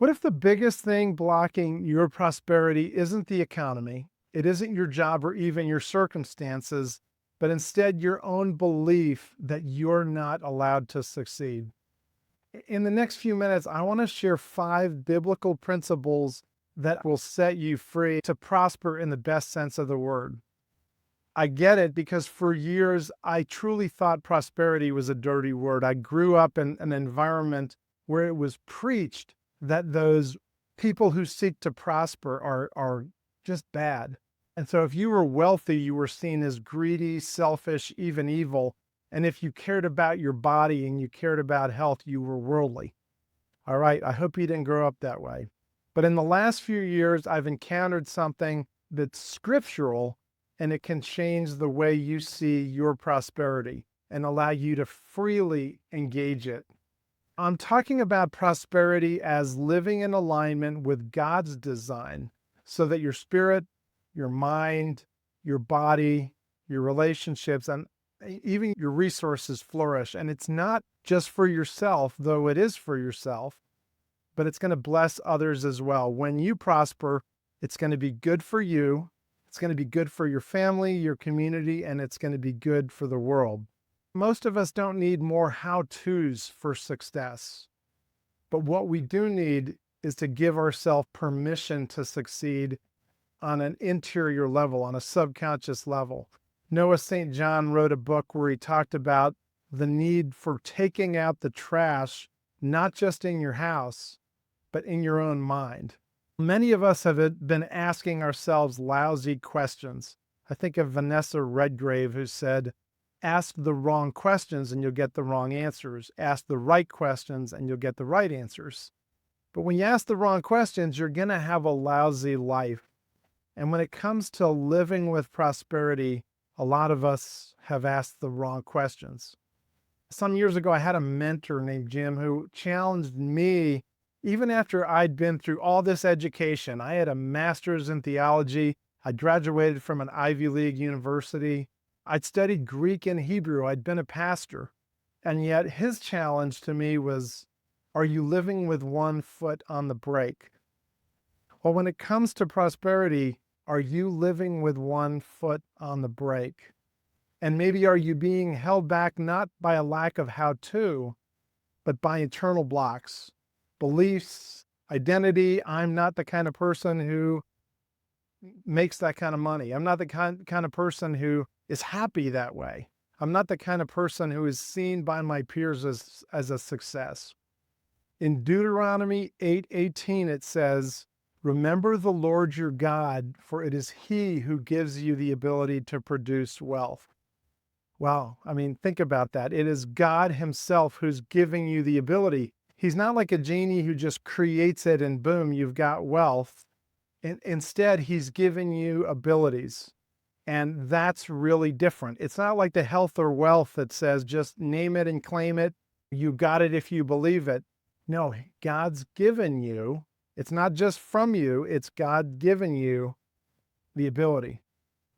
What if the biggest thing blocking your prosperity isn't the economy, it isn't your job or even your circumstances, but instead your own belief that you're not allowed to succeed? In the next few minutes, I want to share 5 biblical principles that will set you free to prosper in the best sense of the word. I get it because for years I truly thought prosperity was a dirty word. I grew up in an environment where it was preached that those people who seek to prosper are just bad. And so if you were wealthy, you were seen as greedy, selfish, even evil. And if you cared about your body and you cared about health, you were worldly. All right, I hope you didn't grow up that way. But in the last few years, I've encountered something that's scriptural, and it can change the way you see your prosperity and allow you to freely engage it. I'm talking about prosperity as living in alignment with God's design so that your spirit, your mind, your body, your relationships, and even your resources flourish. And it's not just for yourself, though it is for yourself, but it's going to bless others as well. When you prosper, it's going to be good for you, it's going to be good for your family, your community, and it's going to be good for the world. Most of us don't need more how-tos for success, but what we do need is to give ourselves permission to succeed on an interior level, on a subconscious level. Noah St. John wrote a book where he talked about the need for taking out the trash, not just in your house, but in your own mind. Many of us have been asking ourselves lousy questions. I think of Vanessa Redgrave, who said, ask the wrong questions and you'll get the wrong answers. Ask the right questions and you'll get the right answers. But when you ask the wrong questions, you're going to have a lousy life. And when it comes to living with prosperity, a lot of us have asked the wrong questions. Some years ago, I had a mentor named Jim who challenged me, even after I'd been through all this education. I had a master's in theology. I graduated from an Ivy League university. I'd studied Greek and Hebrew. I'd been a pastor. And yet his challenge to me was, are you living with one foot on the brake? Well, when it comes to prosperity, are you living with one foot on the brake? And maybe are you being held back not by a lack of how-to, but by internal blocks, beliefs, identity? I'm not the kind of person who makes that kind of money. I'm not the kind of person who is happy that way. I'm not the kind of person who is seen by my peers as a success. In Deuteronomy 8:18, it says, remember the Lord your God, for it is he who gives you the ability to produce wealth. Wow, I mean, think about that. It is God himself who's giving you the ability. He's not like a genie who just creates it and boom, you've got wealth. Instead, he's giving you abilities. And that's really different. It's not like the health or wealth that says just name it and claim it. You got it if you believe it. No, God's given you. It's not just from you, it's God given you the ability.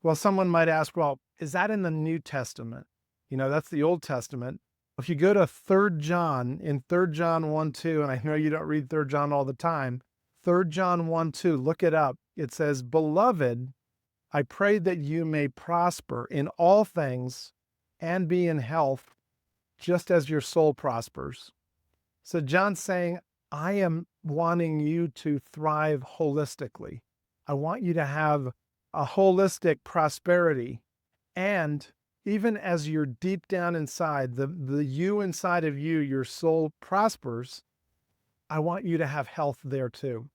Well, someone might ask, well, is that in the New Testament? That's the Old Testament. If you go to 3 John, in 3 John 1:2, and I know you don't read 3 John all the time, 3 John 1:2, look it up. It says, beloved, I pray that you may prosper in all things and be in health, just as your soul prospers. So John's saying, I am wanting you to thrive holistically. I want you to have a holistic prosperity. And even as you're deep down inside, the you inside of you, your soul prospers, I want you to have health there too.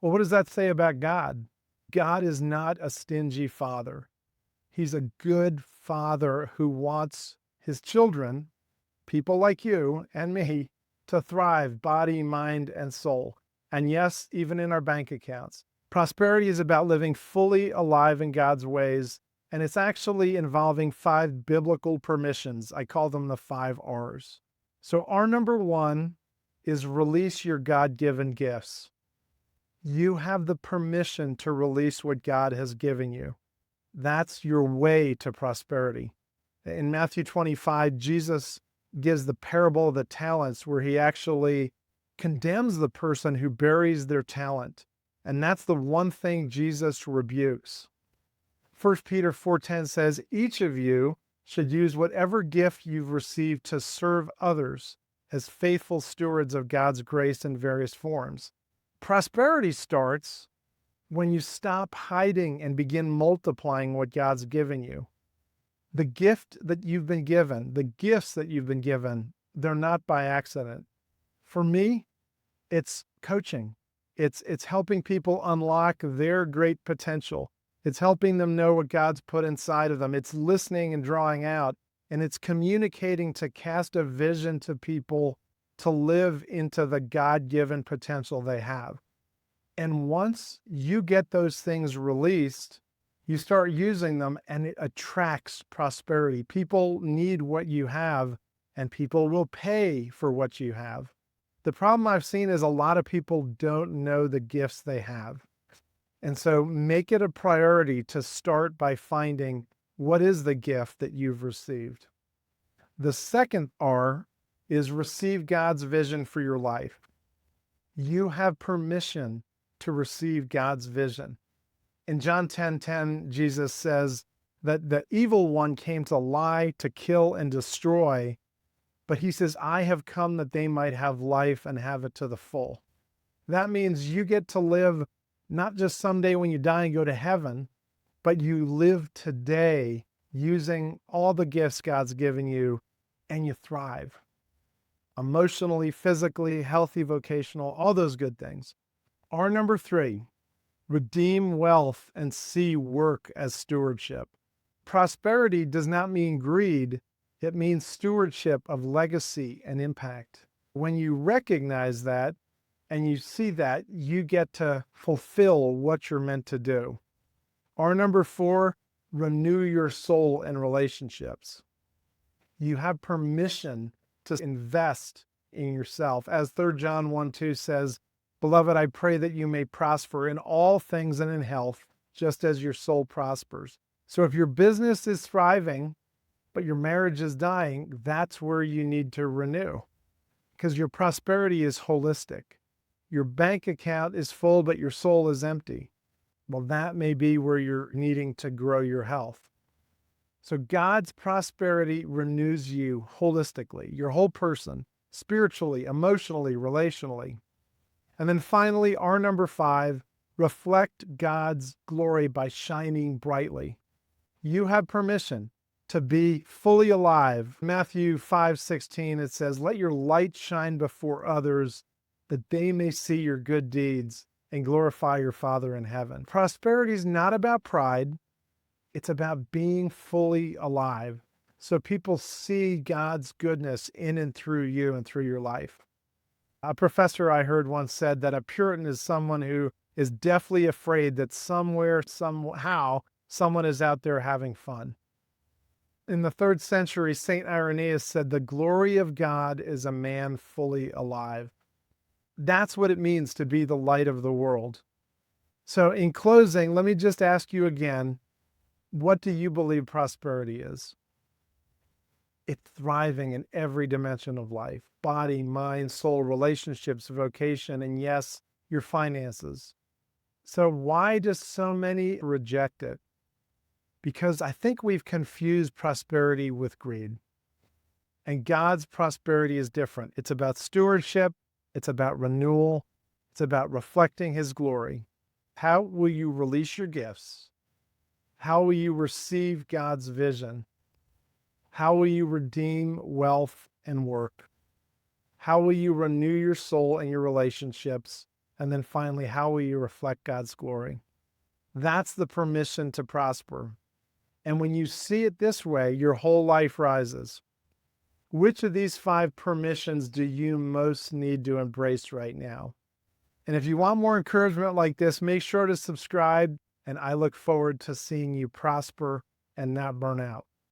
Well, what does that say about God? God is not a stingy father. He's a good father who wants his children, people like you and me, to thrive, body, mind, and soul. And yes, even in our bank accounts. Prosperity is about living fully alive in God's ways, and it's actually involving 5 biblical permissions. I call them the 5 R's. So R number 1 is release your God-given gifts. You have the permission to release what God has given you. That's your way to prosperity. In Matthew 25, Jesus gives the parable of the talents where he actually condemns the person who buries their talent. And that's the one thing Jesus rebukes. 1 Peter 4:10 says, each of you should use whatever gift you've received to serve others as faithful stewards of God's grace in various forms. Prosperity starts when you stop hiding and begin multiplying what God's given you. The gift that you've been given, the gifts that you've been given, they're not by accident. For me, it's coaching. It's helping people unlock their great potential. It's helping them know what God's put inside of them. It's listening and drawing out, and it's communicating to cast a vision to people to live into the God-given potential they have. And once you get those things released, you start using them and it attracts prosperity. People need what you have, and people will pay for what you have. The problem I've seen is a lot of people don't know the gifts they have. And so make it a priority to start by finding what is the gift that you've received. The second R is receive God's vision for your life. You have permission to receive God's vision. In John 10:10, Jesus says that the evil one came to lie, to kill, and destroy. But he says, I have come that they might have life and have it to the full. That means you get to live not just someday when you die and go to heaven, but you live today using all the gifts God's given you, and you thrive. Emotionally, physically, healthy, vocational, all those good things. R number 3, redeem wealth and see work as stewardship. Prosperity does not mean greed. It means stewardship of legacy and impact. When you recognize that and you see that, you get to fulfill what you're meant to do. R number 4, renew your soul and relationships. You have permission to invest in yourself. As 3 John 1:2 says, beloved, I pray that you may prosper in all things and in health, just as your soul prospers. So if your business is thriving, but your marriage is dying, that's where you need to renew, because your prosperity is holistic. Your bank account is full, but your soul is empty. Well, that may be where you're needing to grow your health. So God's prosperity renews you holistically, your whole person, spiritually, emotionally, relationally. And then finally, R number 5, reflect God's glory by shining brightly. You have permission to be fully alive. Matthew 5:16, it says, let your light shine before others, that they may see your good deeds and glorify your Father in heaven. Prosperity is not about pride. It's about being fully alive, so people see God's goodness in and through you and through your life. A professor I heard once said that a Puritan is someone who is deathly afraid that somewhere, somehow, someone is out there having fun. In the 3rd century, St. Irenaeus said, the glory of God is a man fully alive. That's what it means to be the light of the world. So in closing, let me just ask you again, what do you believe prosperity is? It's thriving in every dimension of life: body, mind, soul, relationships, vocation, and yes, your finances. So why do so many reject it? Because I think we've confused prosperity with greed. And God's prosperity is different. It's about stewardship. It's about renewal. It's about reflecting His glory. How will you release your gifts? How will you receive God's vision? How will you redeem wealth and work? How will you renew your soul and your relationships? And then finally, how will you reflect God's glory? That's the permission to prosper. And when you see it this way, your whole life rises. Which of these 5 permissions do you most need to embrace right now? And if you want more encouragement like this, make sure to subscribe, and I look forward to seeing you prosper and not burn out.